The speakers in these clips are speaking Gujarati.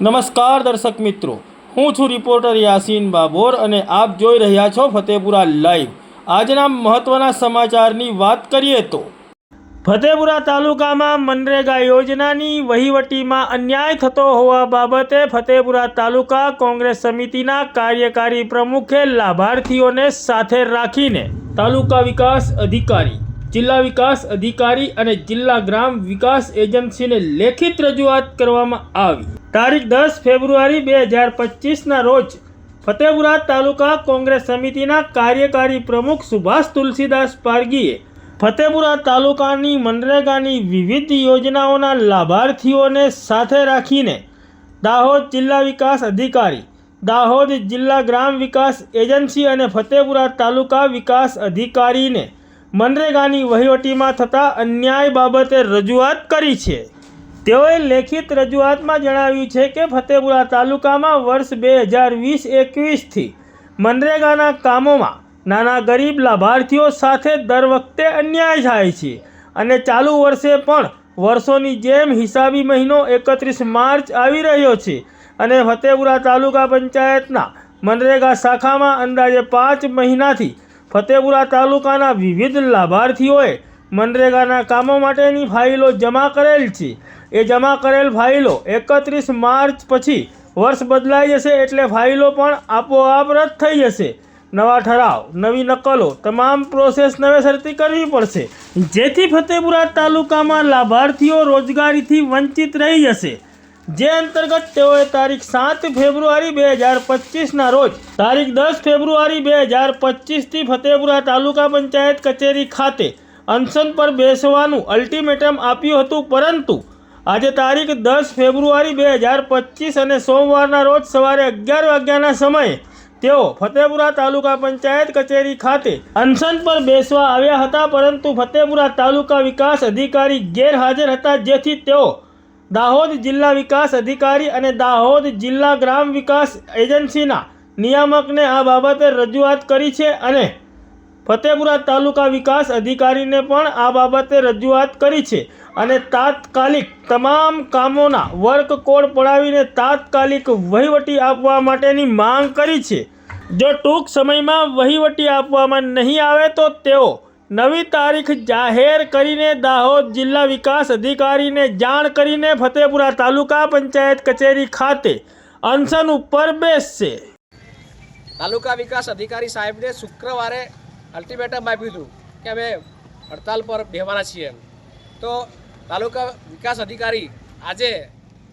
નમસ્કાર દર્શક મિત્રો, હું છું રિપોર્ટર યાસીન બાબોર અને આપ જોઈ રહ્યા છો ફતેપુરા લાઈવ। આજના મહત્વના સમાચારની વાત કરીએ તો ફતેપુરા તાલુકામાં મનરેગા યોજનાની વહીવટીમાં અન્યાય થતો હોવા બાબતે ફતેપુરા તાલુકા કોંગ્રેસ સમિતિના કાર્યકારી પ્રમુખે લાભાર્થીઓને સાથે રાખીને તાલુકા વિકાસ અધિકારી, જિલ્લા વિકાસ અધિકારી અને જિલ્લા ગ્રામ વિકાસ એજન્સીને લેખિત રજૂઆત કરવામાં આવી। તારીખ 10 ફેબ્રુઆરી 2025ના રોજ ફતેપુરા તાલુકા કોંગ્રેસ સમિતિના કાર્યકારી પ્રમુખ સુભાષ તુલસીદાસ પારગીએ ફતેપુરા તાલુકાની મનરેગાની વિવિધ યોજનાઓના લાભાર્થીઓને સાથે રાખીને દાહોદ જિલ્લા વિકાસ અધિકારી, દાહોદ જિલ્લા ગ્રામ વિકાસ એજન્સી અને ફતેપુરા તાલુકા વિકાસ અધિકારીને મનરેગાની વહીવટીમાં થતા અન્યાય બાબતે રજૂઆત કરી છે। તેઓએ લેખિત રજૂઆતમાં જણાવ્યું છે કે ફતેપુરા તાલુકામાં વર્ષ 2020-21થી મનરેગાના કામોમાં નાના ગરીબ લાભાર્થીઓ સાથે દર વખતે અન્યાય થાય છે અને ચાલુ વર્ષે પણ વર્ષોની જેમ હિસાબી મહિનો 31 માર્ચ આવી રહ્યો છે અને ફતેપુરા તાલુકા પંચાયતના મનરેગા શાખામાં અંદાજે 5 મહિનાથી ફતેપુરા તાલુકાના વિવિધ લાભાર્થીઓએ મનરેગાના કામો માટેની ફાઇલો જમા કરેલ છે। એ જમા કરેલ ફાઇલો 31 માર્ચ પછી વર્ષ બદલાઈ જશે એટલે ફાઇલો પણ આપોઆપ રદ થઈ જશે। નવા ઠરાવ, નવી નકલો, તમામ પ્રોસેસ નવેસરથી કરવી પડશે, જેથી ફતેપુરા તાલુકામાં લાભાર્થીઓ રોજગારીથી વંચિત રહી જશે। જે અંતર્ગત તેઓએ તારીખ 7 ફેબ્રુઆરી 2025ના રોજ તારીખ 10 ફેબ્રુઆરી 2025થી ફતેપુરા તાલુકા પંચાયત કચેરી ખાતે અનશન પર બેસવાનું અલ્ટિમેટમ આપ્યું હતું, પરંતુ આજે તારીખ 10 ફેબ્રુઆરી 2025 અને સોમવારના રોજ સવારે 11 વાગ્યાના સમયે તેઓ ફતેપુરા તાલુકા પંચાયત કચેરી ખાતે અનશન પર બેસવા આવ્યા હતા, પરંતુ ફતેપુરા તાલુકા વિકાસ અધિકારી ગેરહાજર હતા, જેથી તેઓ દાહોદ જિલ્લા વિકાસ અધિકારી અને દાહોદ જિલ્લા ગ્રામ વિકાસ એજન્સીના નિયામકને આ બાબતે રજૂઆત કરી છે અને ફતેપુરા તાલુકા વિકાસ અધિકારીને પણ આ બાબતે રજૂઆત કરી છે અને તાત્કાલિક તમામ કામોના વર્ક કોડ પડાવીને તાત્કાલિક વહીવટી આપવા માટેની માંગ કરી છે। જો ટૂંક સમયમાં વહીવટી આપવામાં નહીં આવે તો તેઓ નવી તારીખ જાહેર કરીને દાહોદ જિલ્લા વિકાસ અધિકારીને જાણ કરીને ફતેપુરા તાલુકા પંચાયત કચેરી ખાતે અનશન ઉપર બેસશે। તાલુકા વિકાસ અધિકારી સાહેબને શુક્રવારે અલ્ટિમેટમ આપ્યું હતું કે અમે હડતાલ પર બેહવાના છીએ, તો તાલુકા વિકાસ અધિકારી આજે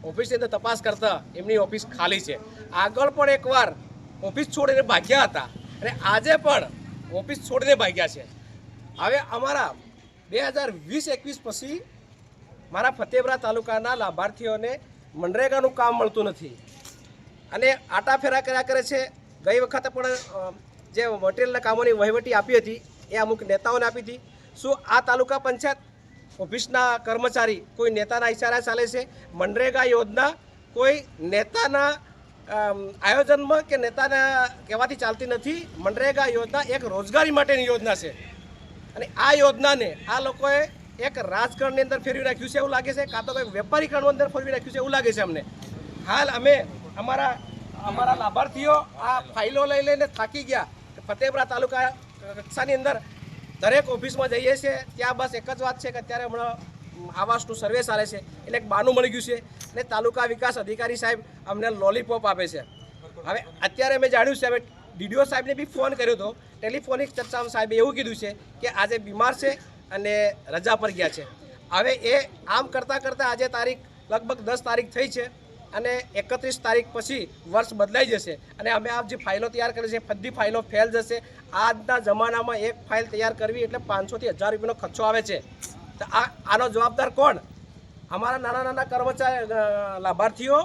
ઓફિસની અંદર તપાસ કરતા એમની ઓફિસ ખાલી છે। આગળ પણ એકવાર ઓફિસ છોડીને ભાગ્યા હતા અને આજે પણ ઓફિસ છોડીને ભાગ્યા છે। હવે અમારા 2020-21 પછી મારા ફતેપુરા તાલુકાના લાભાર્થીઓને મનરેગાનું કામ મળતું નથી અને આટાફેરા કર્યા કરે છે। ગઈ વખતે પણ જે મટીરિયલના કામોની વહીવટી આપી હતી એ અમુક નેતાઓને આપી હતી। શું આ તાલુકા પંચાયત ઓફિસના કર્મચારી કોઈ નેતાના ઇશારા ચાલે છે? મનરેગા યોજના કોઈ નેતાના આયોજનમાં કે નેતાના કહેવાથી ચાલતી નથી। મનરેગા યોજના એક રોજગારી માટેની યોજના છે અને આ યોજનાને આ લોકોએ એક રાજકારણની અંદર ફેરવી રાખ્યું છે એવું લાગે છે, કાં તો કંઈક વેપારીકરણની અંદર ફેરવી રાખ્યું છે એવું લાગે છે અમને। હાલ અમે અમારા લાભાર્થીઓ આ ફાઇલો લઈ લઈને થાકી ગયા। ફતેપુરા તાલુકા કક્ષાની અંદર દરેક ઓફિસમાં જઈએ છીએ, ત્યાં બસ એક જ વાત છે કે અત્યારે હમણાં આવાસનું સર્વે ચાલે છે એટલે એક બાનું મળી ગયું છે અને તાલુકા વિકાસ અધિકારી સાહેબ અમને લોલીપોપ આપે છે। હવે અત્યારે મેં જાણ્યું છે, હવે ડીડીઓ સાહેબને બી ફોન કર્યો હતો, ટેલિફોનિક ચર્ચામાં સાહેબે એવું કીધું છે કે આજે બીમાર છે અને રજા પર ગયા છે। હવે એ આમ કરતાં કરતાં આજે તારીખ લગભગ 10 તારીખ થઈ છે અને 31 તારીખ પછી વર્ષ બદલાઈ જશે અને અમે આ જે ફાઇલો તૈયાર કરી છે બધી ફાઇલો ફેલ જશે। આજના જમાનામાં એક ફાઇલ તૈયાર કરવી એટલે 500 થી 1000 રૂપિયાનો ખર્ચો આવે છે, તો આનો જવાબદાર કોણ? અમારા નાના નાના કર્મચારી લાભાર્થીઓ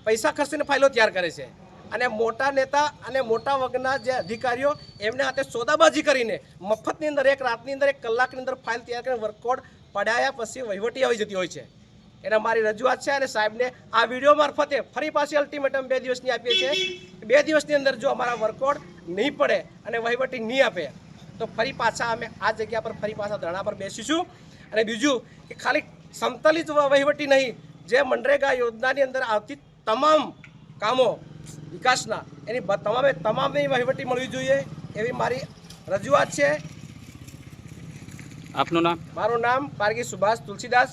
પૈસા ખર્ચીને ફાઇલો તૈયાર કરે છે અને મોટા નેતા અને મોટા વર્ગના જે અધિકારીઓ એમને હાથે સોદાબાજી કરીને મફતની અંદર એક રાતની અંદર 1 કલાકની અંદર ફાઇલ તૈયાર કરીને વર્કકોડ પડાયા પછી વહીવટી આવી જતી હોય છે। એને મારી રજૂઆત છે અને સાહેબને આ વિડીયો મારફતે ફરી પાછી અલ્ટિમેટમ 2 દિવસની આપીએ છીએ। 2 દિવસની અંદર જો અમારા વર્કઆઉટ નહીં પડે અને વહીવટી નહીં આપે તો ફરી પાછા અમે આ જગ્યા પર ફરી પાછા ધરણા પર બેસીશું। અને બીજું કે ખાલી સમતલી જ વહીવટી નહીં, જે મનરેગા યોજનાની અંદર આવતી તમામ કામો વિકાસના એની તમામની વહીવટી મળવી જોઈએ એવી મારી રજૂઆત છે. આપનું નામ? મારું નામ પારગી સુભાષ તુલસીદાસ,